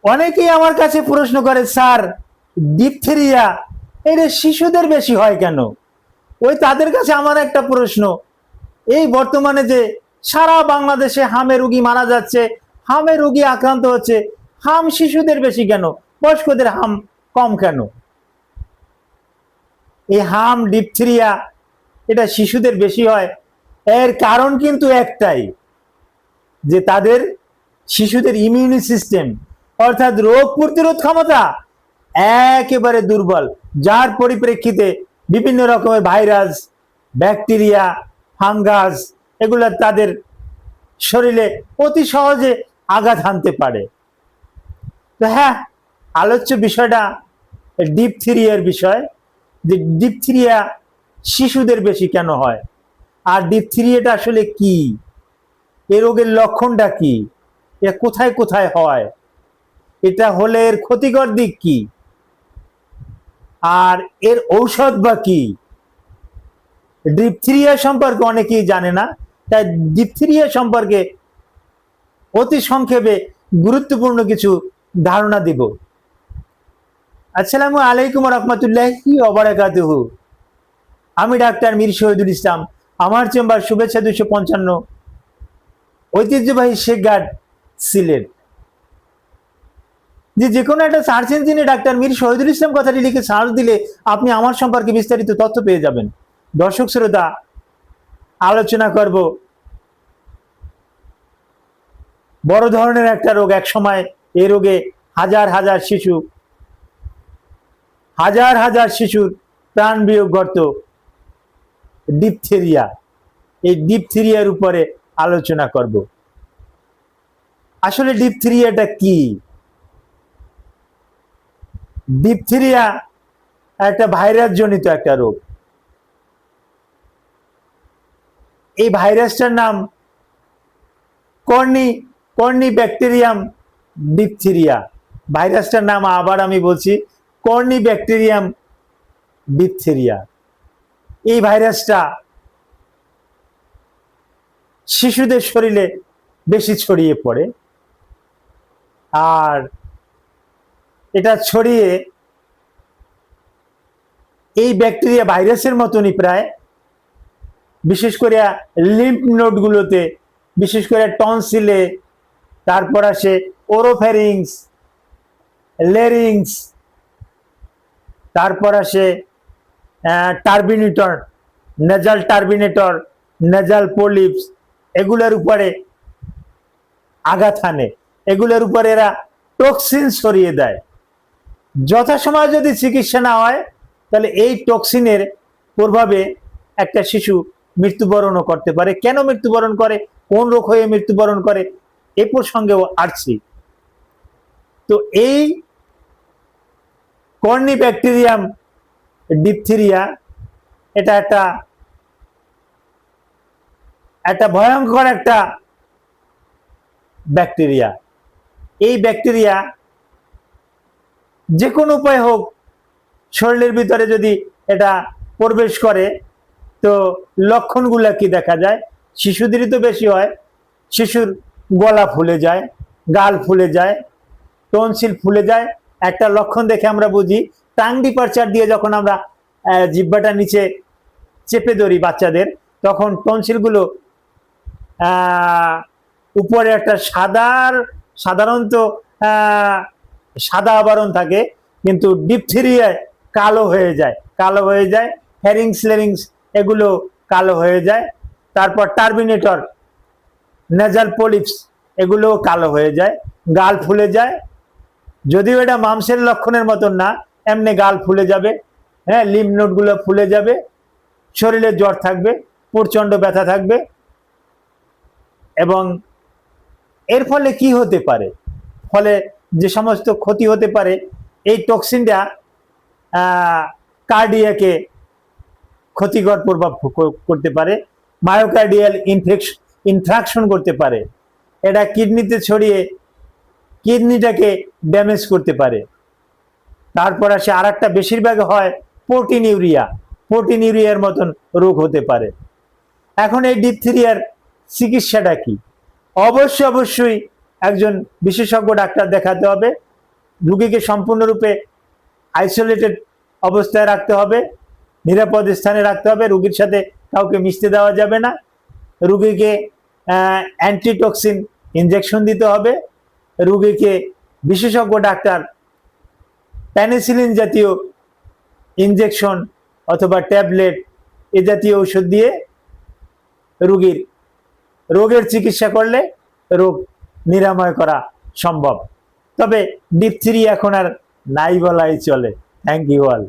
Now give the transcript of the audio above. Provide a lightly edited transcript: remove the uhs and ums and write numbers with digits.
অনেকেই আমার কাছে প্রশ্ন করে, স্যার ডিপথেরিয়া এটা শিশুদের বেশি হয় কেন? ওই তাদের কাছে আমার একটা প্রশ্ন, এই বর্তমানে যে সারা বাংলাদেশে হামে রোগী মারা যাচ্ছে, হামে রোগী আক্রান্ত হচ্ছে, হাম শিশুদের বেশি কেন, বয়স্কদের হাম কম কেন? এই হাম ডিপথেরিয়া এটা শিশুদের বেশি হয়, এর কারণ কিন্তু একটাই, যে তাদের শিশুদের ইমিউনি সিস্টেম অর্থাৎ রোগ প্রতিরোধ ক্ষমতা একেবারে দুর্বল, যার পরিপ্রেক্ষিতে বিভিন্ন রকমের ভাইরাস, ব্যাকটেরিয়া, ফাঙ্গাস এগুলো তাদের শরীরে অতি সহজে আঘাত হানতে পারে। তো হ্যাঁ, আলোচ্য বিষয়টা ডিপথেরিয়ার বিষয়, যে ডিপথেরিয়া শিশুদের বেশি কেন হয়, আর ডিপথেরিয়াটা আসলে কি, এ রোগের লক্ষণটা কি, এ কোথায় কোথায় হয়, এটা হলে এর ক্ষতিকর দিক কি, আর এর ঔষধ বা কি। ডিপথেরিয়া সম্পর্কে অনেকেই জানে না, তাই ডিপথেরিয়া সম্পর্কে অতি সংক্ষেপে গুরুত্বপূর্ণ কিছু ধারণা দিব। আসসালামু আলাইকুম রহমতুল্লাহি ওয়া বারাকাতুহু। আমি ডাক্তার মীর শহীদুল ইসলাম, আমার চেম্বার শুভেচ্ছা 255, ঐতিহ্যবাহী শেখঘাট, সিলেট। যে কোনো একটা সার্চ ইঞ্জিনে ডাক্তার মীর শহীদুল ইসলাম কথাটি লিখে সার্চ দিলে আপনি আমার সম্পর্কে বিস্তারিত তথ্য পেয়ে যাবেন। দর্শক শ্রোতা, আলোচনা করব বড় ধরনের একটা রোগ, এক সময় এই রোগে হাজার হাজার শিশুর প্রাণ বিয়োগ ঘটত, ডিপথেরিয়া। এই ডিপথেরিয়ার উপরে আলোচনা করব। আসলে ডিপথেরিয়াটা কি? ডিপথেরিয়া একটা ভাইরাস জনিত একটা রোগ। এই ভাইরাসটার নাম কর্নিব্যাকটেরিয়াম ডিপথেরিয়া। ভাইরাসটার নাম আবার আমি বলছি, কর্নিব্যাকটেরিয়াম ডিপথেরিয়া। এই ভাইরাসটা শিশুদের শরীরে বেশি ছড়িয়ে পড়ে, আর এটা ছড়িয়ে এই ব্যাকটেরিয়া ভাইরাসের মতনই প্রায়, বিশেষ করে লিম্ফ নোডগুলোতে, বিশেষ করে টনসিলে, তারপর আসে ওরোফ্যারিংস, লেরিংস, তারপর আসে টার্বিনেটর, নেজাল টার্বিনেটর, নেজাল পলিপস, এগুলোর উপরে আঘাত হানে, এগুলোর উপরে এরা টক্সিন ছড়িয়ে দেয়। যথাসময়ে যদি চিকিৎসা না হয়, তাহলে এই টক্সিনের প্রভাবে একটা শিশু মৃত্যুবরণও করতে পারে। কেন মৃত্যুবরণ করে, কোন রোগ হয়ে মৃত্যুবরণ করে, এ প্রসঙ্গেও আসছি। তো এই কর্নিব্যাকটেরিয়াম ডিপথেরিয়া এটা একটা ভয়ঙ্কর একটা ব্যাকটেরিয়া। এই ব্যাকটেরিয়া যে কোনো উপায় হোক শরীরের ভিতরে যদি এটা প্রবেশ করে, তো লক্ষণগুলো কি দেখা যায়? শিশুদেরই তো বেশি হয়। শিশুর গলা ফুলে যায়, গাল ফুলে যায়, টনসিল ফুলে যায়। একটা লক্ষণ দেখে আমরা বুঝি, টাং ডিপারচার দিয়ে যখন আমরা জিহ্বাটা নিচে চেপে ধরি বাচ্চাদের, তখন টনসিলগুলো উপরে একটা সাধারণত সাদা আবরণ থাকে, কিন্তু ডিপথেরিয়ায় কালো হয়ে যায়। ফ্যারিংস লেরিংস এগুলো কালো হয়ে যায়। তারপর টার্মিনেটর, নেজাল পলিপস এগুলো কালো হয়ে যায়, গাল ফুলে যায়। যদিও এটা মাংসের লক্ষণের মতন না, এমনি গাল ফুলে যাবে, হ্যাঁ, লিম্ফ নোডগুলো ফুলে যাবে, শরীরে জ্বর থাকবে, প্রচন্ড ব্যথা থাকবে। এবং এর ফলে কি হতে পারে, ফলে যে সমস্ত ক্ষতি হতে পারে, এই টক্সিনটা কার্ডিয়াকে ক্ষতিকর প্রভাব করতে পারে, মায়োকার্ডিয়াল ইনফ্রাকশন করতে পারে, এটা কিডনিতে ছড়িয়ে কিডনিটাকে ড্যামেজ করতে পারে। তারপর আসে আর একটা, বেশিরভাগ হয় প্রোটিনিউরিয়ার মতন রোগ হতে পারে। এখন এই ডিপথেরিয়ার চিকিৎসাটা কি? অবশ্যই একজন বিশেষজ্ঞ ডাক্তার দেখাতে হবে, রোগীকে সম্পূর্ণরূপে আইসোলেটেড অবস্থায় রাখতে হবে, নিরাপদ স্থানে রাখতে হবে, রোগীর সাথে কাউকে মিশতে দেওয়া যাবে না, রোগীকে অ্যান্টিটক্সিন ইনজেকশন দিতে হবে, রোগীকে বিশেষজ্ঞ ডাক্তার পেনিসিলিন জাতীয় ইনজেকশন অথবা ট্যাবলেট এ জাতীয় ওষুধ দিয়ে রোগের চিকিৎসা করলে রোগ নিরাময় করা সম্ভব। তবে ডিপথিরি এখন আর নাই বলাই চলে। Thank you all.